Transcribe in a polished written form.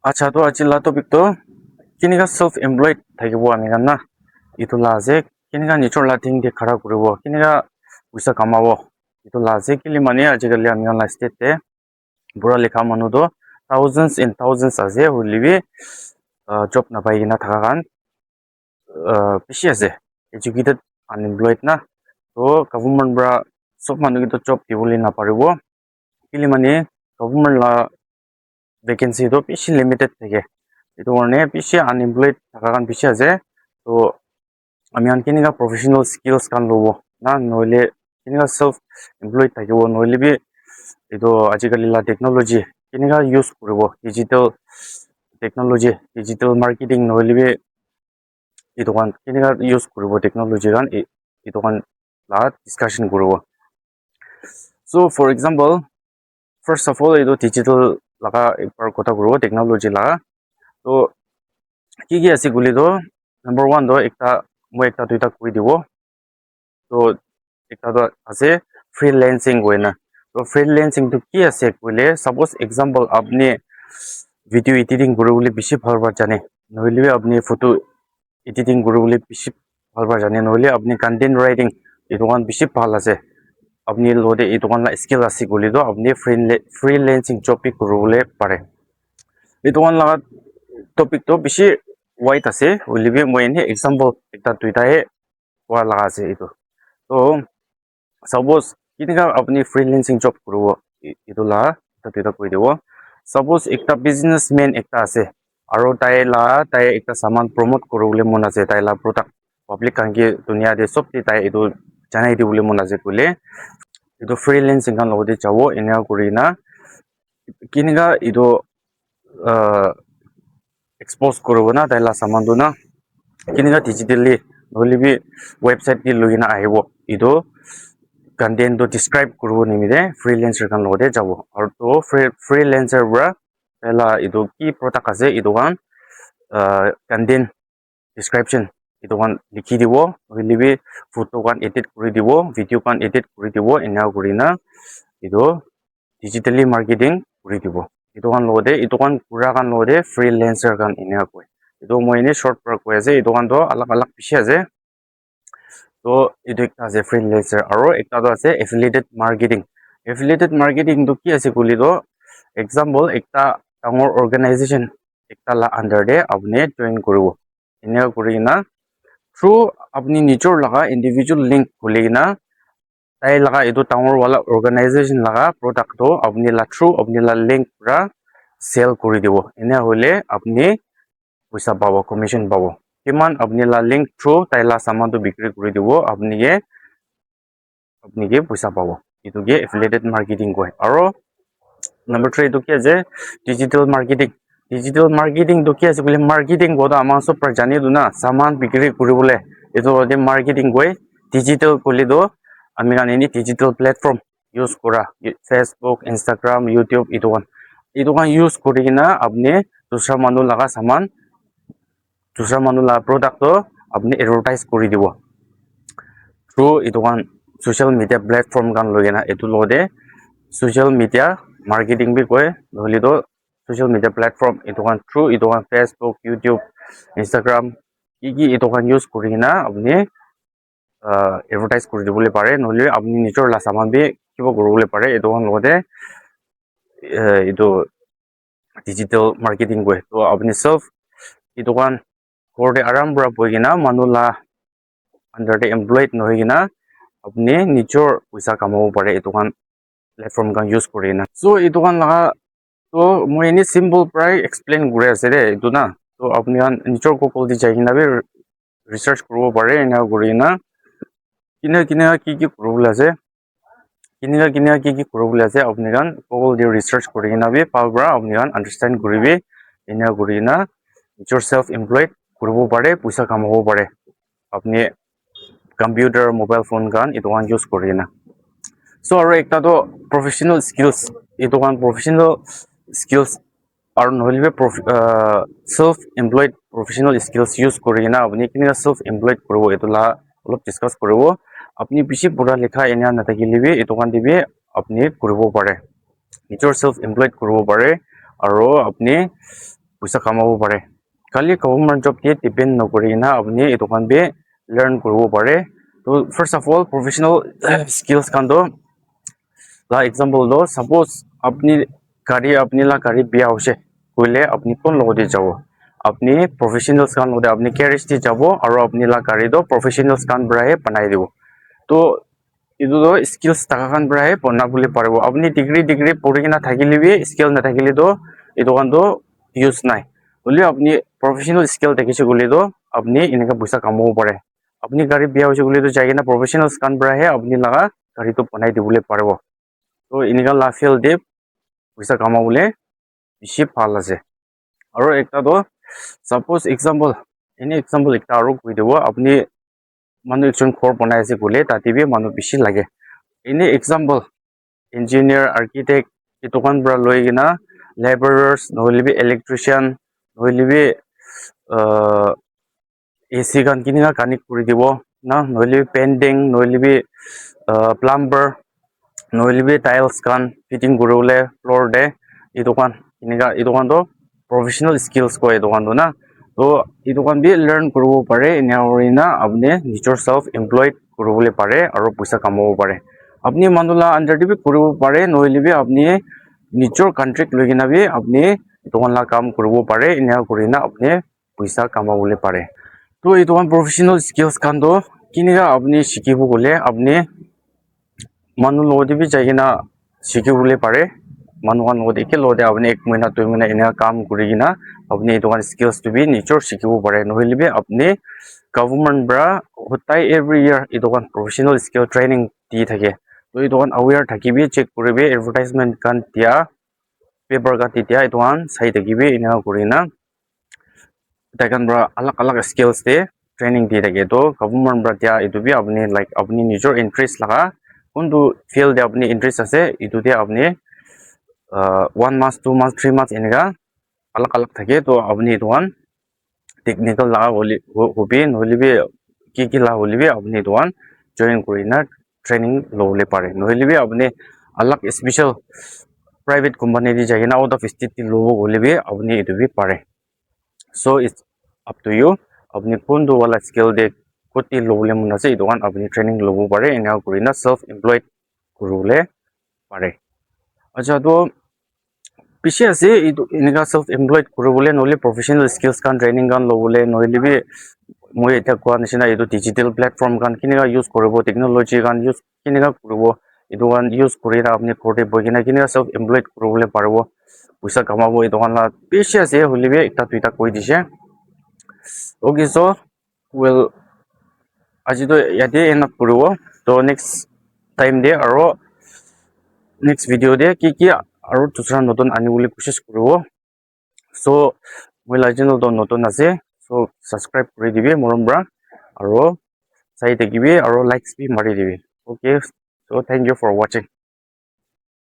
আচ্ছা তো আজিলা টপিক তো কেনেকা সেলফ এমপ্লয়েড থাকিব আমি গান না ইটো লাজে কেনেকা নিচৰ লাথিং দি খাৰা কৰিব কেনেকা পইচা কামাব ইটো লাজে কেলি মানে আজিকালি আমি অনলাইন ষ্টেটে বুঢ়া লিখা মানুহ তো থাউজেন্ডস ইন থাউজেন্ডস আছে হলিবি জব নাপাই কিনা থাকা কান বেছি আছে এডুকেটেড আনএমপ্লয়েড না তো গভৰ্ণমেণ্ট পৰা সব মানুহ কিন্তু জব দিবলৈ নাপাৰিব কেলি মানে গভৰ্ণমেণ্ট লা ভেকেন্সি তো বেছি লিমিটেড থাকে itu warne piche unemployed thaka kan piche ase to ami an kenika professional skills kan lobo na noile kenika self employed thakibo noile bi itu ajikali la technology kenika use kuribo digital marketing noile bi itu kan kenika use kuribo technology kan itu kan la discussion kuribo so for example first of all itu digital laga ekbar kotha kuribo technology la to কি আছে গুলি তো number 1 তো একটা মই একটা দুইটা কই দিব তো একটা তো আছে ফ্রিল্যান্সিং কই না তো ফ্রিল্যান্সিং তো কি আছে কইলে সাপোজ एग्जांपल আপনি ভিডিও এডিটিং করে বলে বেশি ভালবার জানে নইলে আপনি ফটো এডিটিং করে বলে বেশি ভালবার জানে নইলে আপনি কন্টেন্ট রাইটিং এই দোকান বেশি ভাল আছে আপনি লোদে এই দোকান লা স্কিল আছে গুলি তো আপনি ফ্রিল্যান্সিং জব করে বলে পারে এই দোকান লাগা টপিক তো বেশি white আছে উলিবি মই এনে एग्जांपल একটা দুইটায়ে কোৱা লাগা আছে ইটো তো সাপোজ কিনেকা আপনি ফ্রিল্যান্সিং জব করব ইটো লা এটা দুইটা কই দেব সাপোজ একটা বিজনেসম্যান একটা আছে আৰু তাই একটা সামান প্রমোট করব বলে মন আছে তাই লা প্রোডাক্ট পাবলিক কাঙ্কি দুনিয়া দে সব তাই ইটো জানাই দি বলে মন আছে কইলে ইটো ফ্রিল্যান্সিং কান লগতে যাব এনে করিনা কিনেকা ইটো expose করব না তাইলা সামান দু না কিনেকা ডিজিটালি নলিবি ওয়েবসাইট কি লগিনা আহিব ইটো কন্টেন্ট তো ডিসক্রাইব করব নিমিদে ফ্রিল্যান্সার কান লগতে যাব আর তো ফ্রিল্যান্সার বরা তাইলা ইটো কি প্রোডাক্ট আছে ইটো কান কন্টেন্ট ডিসক্রিপশন ইটো কান লিখি দিব নলিবি ফটো কান এডিট কৰি দিব ভিডিও কান এডিট কৰি দিব এনা কৰিনা ইটো ডিজিটালি মাৰ্কেটিং কৰি দিব itu kan lode itu kan pura kan lode freelancer kan ini aku itu mau ini short per aku aja itu kan tuh alak bisa aja to itu একটা আছে freelancer আৰু একটা তো আছে affiliated marketing তো কি আছে কলি তো example একটা ডাঙৰ organization একটা লা under দে আপনি জয়েন কৰিব এনে কৰি না through আপনি নিজৰ লাগা individual link খুলি না তাই লাগা itu ডাঙৰ wala organization লাগা product তো আপনি লা through আপনি লা link পুৰা সেল কৰি দিব এনে হলে আপনি পইচা পাব কমিশন পাব কিমান আপনি লা লিংক থ্রু তাইলা সামানটো বিক্রি কৰি দিব আপনি কে পইচা পাব ইটো কে এফিলিয়েটেড মাৰ্কেটিং কয় আৰু নাম্বাৰ 3 তো কি আছে ডিজিটাল মাৰ্কেটিং তো কি আছে বলে মাৰ্কেটিং বড় আমাৰ সব প্ৰ জানি দু না সামান বিক্ৰি কৰিবলে এটো দে মাৰ্কেটিং কয় ডিজিটাল কলি দো আমি কানে ডিজিটাল প্ল্যাটফৰ্ম ইউজ কৰা Facebook Instagram YouTube itu kan use kori kina apni dusra manu laga saman dusra manu la product to apni advertise kori dibo through itu kan social media platform kan logena etu lode social media marketing bi koi holi to social media platform itu kan through itu kan Facebook YouTube Instagram ki itu kan use kori kina apni advertise kori dibole pare নহলে apni nijor la saman bi kiba koribole pare itu kan lode itu digital marketing koi to apni self itu kan korde aram bra boigina manula under the employed nohigina apni nijor puisa kamabo pare itu kan platform kan use korina so itu kan laga to moi ni simple prai explain gure ase re itu na to apni kan nijor google di jaigina bi research koribo pare ena korina kina ki koribole ase কিনিকা কি করবলে আছে আপনি গান Google দিয়ে research করে কিনা B পালবরা আপনি গান understand করিবি এনা করিনা নিজর সেলফ এমপ্লয়েড করব পারে পয়সা কামাবো পারে আপনি কম্পিউটার মোবাইল ফোন গান এই দোকান ইউজ করি না সো আর একটা তো প্রফেশনাল স্কিলস এই দোকান প্রফেশনাল স্কিলস আর নহলে self employed professional skills use করি না আপনি কিনিকা সেলফ এমপ্লয়েড করব এতলা অলপ ডিসকাস করব আপনি বেশি পড়া লেখা এনে নাথাকিলে এই দোকান দিবি আপনি কৰিব পাৰে নিজৰ সেলফ এমপ্লয়েড কৰিব পাৰে আৰু আপনি puisa kamabo pare kali government job ke depend nokori na apni etu khan be learn koribo pare to first of all professional skills kan do la example do suppose apni la gari biya hoise koile apni kon logode jabo apni professionals kan logode apni carriage te jabo aro apni la gari do professionals kan brahe banai dibo to itu do skills taka kan brahe bana bole paribo apni degree pori kina thakile bi skill na thakile do itu kan do use nai bole apni professional skill thakise gole do apni ineka puisa kamabo pare apni gari biya hoise gole do jai kina professionals kan brahe apni laga gari to banai dibole paribo to ineka la field de puisa kamabole bishi bhal ase aro ekta do suppose example any example ekta aro koi dibo apni manu ekjon khor banai ase gole tate bi manu bishi lage any example engineer architect etu kan bra loi kina laborers nohole bi electrician nohole bi AC kan kininga connect kuri dibo na nohole bi painting nohole bi plumber nohole bi tiles kan fitting kuribole floor de etu kan do professional skills ko etu kan do na to etu kan bi learn kuribo pare ena horina apni nijor self employed kuribole pare aro puisa kamabo pare apni manu la under de bi kuribo pare nohole bi apni nijor contract loi kina bi apni etu kan la kam kuribo pare ena kurina apni puisa kamabole pare to etu kan professional skills kan do kinika apni shikibo gole apni manu logode bi jai kina shikibole pare manu kan logode eke logode apni 1 mahina 2 mahina ena kam kuri kina apni etu kan skills to bi nijor shikibo pare nohole bi apni government bra hotai every year etu kan professional skill training di thake to etu kan aware thakibi check kuribi advertisement kan dia paper ka dia etu kan sai thakibi ena kurina takan bra alag skills de training di thake to government bra dia etu bi apni like apni nijor interest laga kuntu field de apni interest ase etu de apni 1 month 2 month 3 months eneka alag thake to apni etu kan technical laga hobi nohole bi ki la hole bi apni etu kan join kurina training lobole pare nohole bi apni alag special private company de jai na out of state lobo hole bi apni etu bi pare so it's up to you apni kuntu wala skill de koti lobole mun ase etu kan apni training lobo pare ena kurina self employed kurule pare acha to bishi ase etu eneka self employed kuribole nohole professional skills kan training kan lobole nohole bi moi eta kwa nishina etu digital platform kan kinika use koribo technology kan use kinika koribo etu kan use kurina apni korte boikina kinika self employed kuribole paribo puisa kamabo etu kan la bishi ase hole bi ekta duita koi dise okay so well aji to yate end up koribo to next time de aro next video de ki aro dusra notun anibole koshish koribo so moi la channel to notun ase so subscribe kori dibi morom bra aro sai thakibi aro likes bi mari dibi okay so thank you for watching